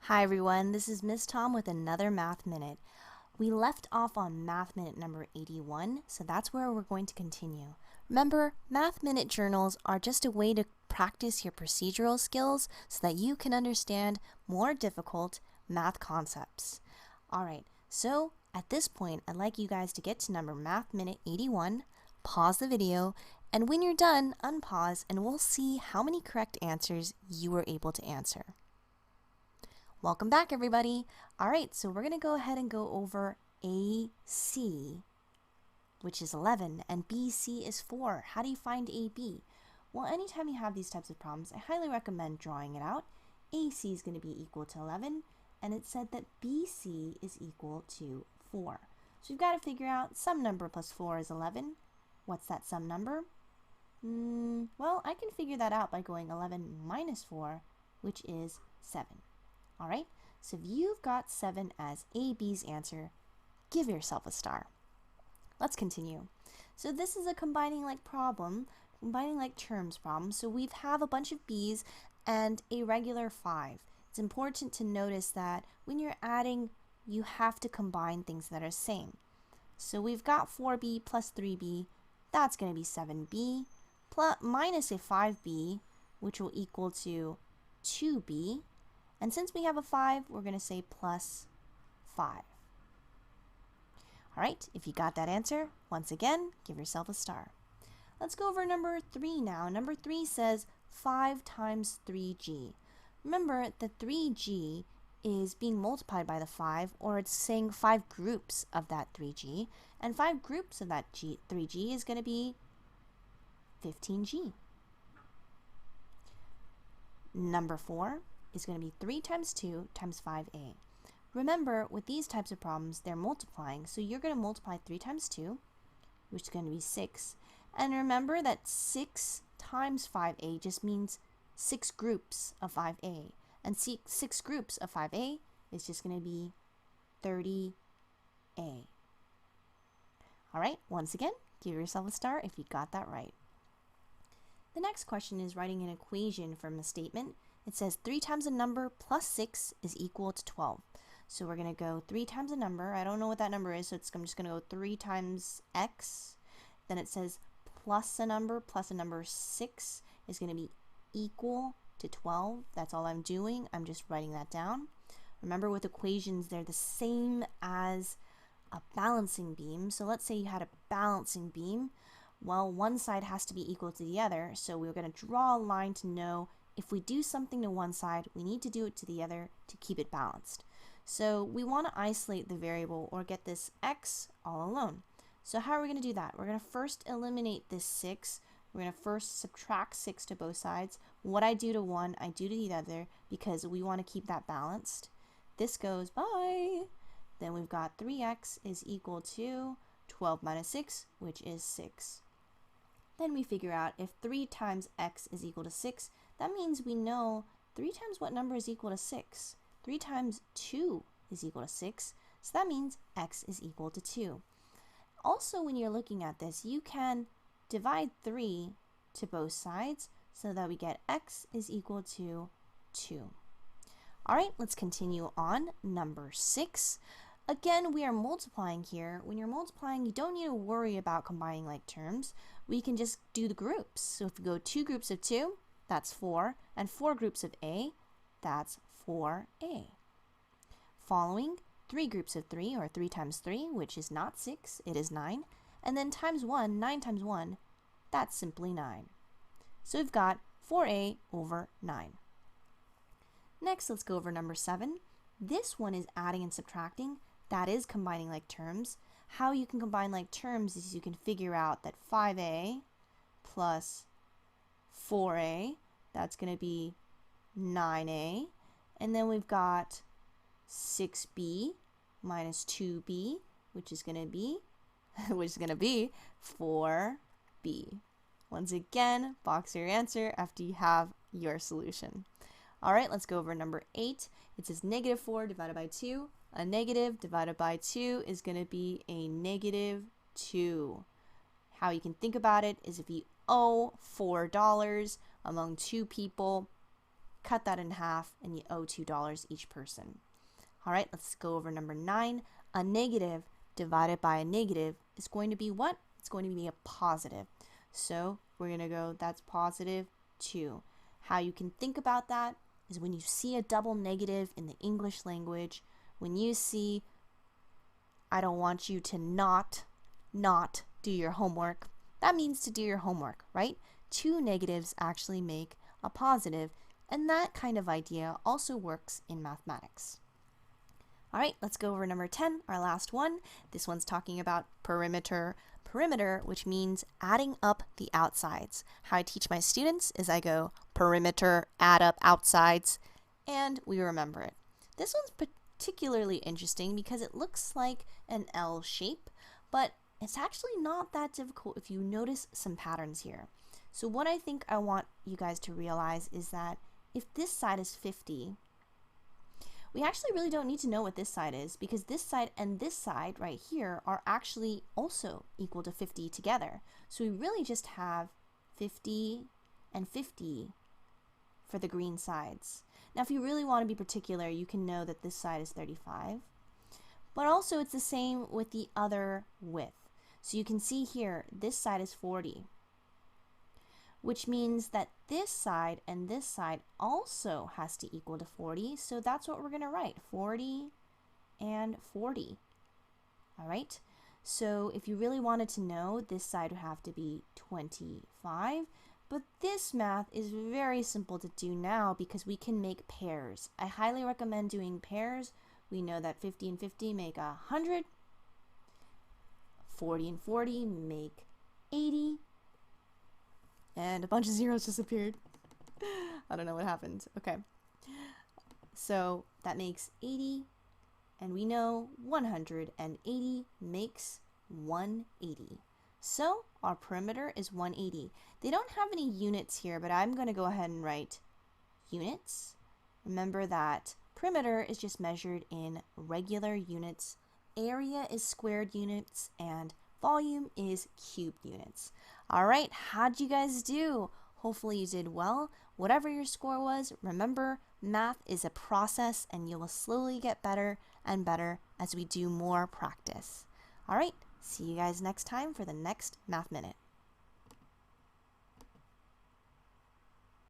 Hi everyone, this is Miss Tom with another Math Minute. We left off on Math Minute number 81, so that's where we're going to continue. Remember, Math Minute journals are just a way to practice your procedural skills so that you can understand more difficult math concepts. Alright, so at this point, I'd like you guys to get to number Math Minute 81, pause the video, and when you're done, unpause and we'll see how many correct answers you were able to answer. Welcome back, everybody. All right, so we're going to go ahead and go over AC, which is 11, and BC is 4. How do you find AB? Well, anytime you have these types of problems, I highly recommend drawing it out. AC is going to be equal to 11, and it said that BC is equal to 4. So you've got to figure out some number plus 4 is 11. What's that some number? Well, I can figure that out by going 11 minus 4, which is 7. Alright, so if you've got 7 as AB's answer, give yourself a star. Let's continue. So this is a combining like terms problem. So we have a bunch of B's and a regular 5. It's important to notice that when you're adding, you have to combine things that are the same. So we've got 4B plus 3B, that's going to be 7B, plus minus a 5B, which will equal to 2B. And since we have a 5, we're going to say plus 5. Alright, if you got that answer, once again, give yourself a star. Let's go over number 3 now. Number 3 says 5 times 3G. Remember that 3G is being multiplied by the 5, or it's saying 5 groups of that 3G. And 5 groups of that 3G is going to be 15G. Number 4 is going to be 3 times 2 times 5a. Remember, with these types of problems, they're multiplying, so you're going to multiply 3 times 2, which is going to be 6. And remember that 6 times 5a just means 6 groups of 5a. And 6 groups of 5a is just going to be 30a. Alright, once again, give yourself a star if you got that right. The next question is writing an equation from a statement. It says 3 times a number plus 6 is equal to 12. So we're going to go 3 times a number. I don't know what that number is, so I'm just going to go 3 times x. Then it says plus a number 6 is going to be equal to 12. That's all I'm doing. I'm just writing that down. Remember, with equations, they're the same as a balancing beam. So let's say you had a balancing beam. Well, one side has to be equal to the other, so we're going to draw a line to know if we do something to one side, we need to do it to the other to keep it balanced. So we want to isolate the variable or get this x all alone. So how are we going to do that? We're going to first eliminate this 6. We're going to first subtract 6 to both sides. What I do to one, I do to the other because we want to keep that balanced. This goes by. Then we've got 3x is equal to 12 minus 6, which is 6. Then we figure out if 3 times x is equal to 6, that means we know 3 times what number is equal to 6? 3 times 2 is equal to 6, so that means x is equal to 2. Also, when you're looking at this, you can divide 3 to both sides so that we get x is equal to 2. Alright, let's continue on. Number 6. Again, we are multiplying here. When you're multiplying, you don't need to worry about combining like terms. We can just do the groups. So if we go 2 groups of 2, that's 4, and 4 groups of A, that's 4A. Following, 3 groups of 3, or 3 times 3, which is not 6, it is 9, and then times 1, 9 times 1, that's simply 9. So we've got 4A over 9. Next, let's go over number 7. This one is adding and subtracting. That is combining like terms. How you can combine like terms is you can figure out that 5A plus 4A, that's going to be 9A. And then we've got 6B minus 2B, which is going to be 4B. Once again, box your answer after you have your solution. Alright, let's go over number 8. It says negative 4 divided by 2. A negative divided by 2 is going to be a negative 2. How you can think about it is if you owe $4 among 2 people, cut that in half, and you owe $2 each person. All right, let's go over number 9. A negative divided by a negative is going to be what? It's going to be a positive. So we're going to go, that's positive 2. How you can think about that is when you see a double negative in the English language, when you see, I don't want you to not do your homework, that means to do your homework, right? 2 negatives actually make a positive, and that kind of idea also works in mathematics. All right, let's go over number 10, our last one. This one's talking about perimeter. Perimeter, which means adding up the outsides. How I teach my students is I go perimeter, add up outsides, and we remember it. This one's particularly interesting because it looks like an L shape, but it's actually not that difficult if you notice some patterns here. So what I think I want you guys to realize is that if this side is 50, we actually really don't need to know what this side is, because this side and this side right here are actually also equal to 50 together. So we really just have 50 and 50 for the green sides. Now if you really want to be particular, you can know that this side is 35, but also it's the same with the other width. So you can see here, this side is 40, which means that this side and this side also has to equal to 40. So that's what we're going to write, 40 and 40. All right. So if you really wanted to know, this side would have to be 25. But this math is very simple to do now because we can make pairs. I highly recommend doing pairs. We know that 50 and 50 make 100. 40 and 40 make 80. And a bunch of zeros disappeared. I don't know what happened. Okay. So that makes 80. And we know 180 makes 180. So our perimeter is 180. They don't have any units here, but I'm going to go ahead and write units. Remember that perimeter is just measured in regular units. Area is squared units, and volume is cubed units. All right, how'd you guys do? Hopefully you did well. Whatever your score was, remember, math is a process and you will slowly get better and better as we do more practice. All right, see you guys next time for the next Math Minute.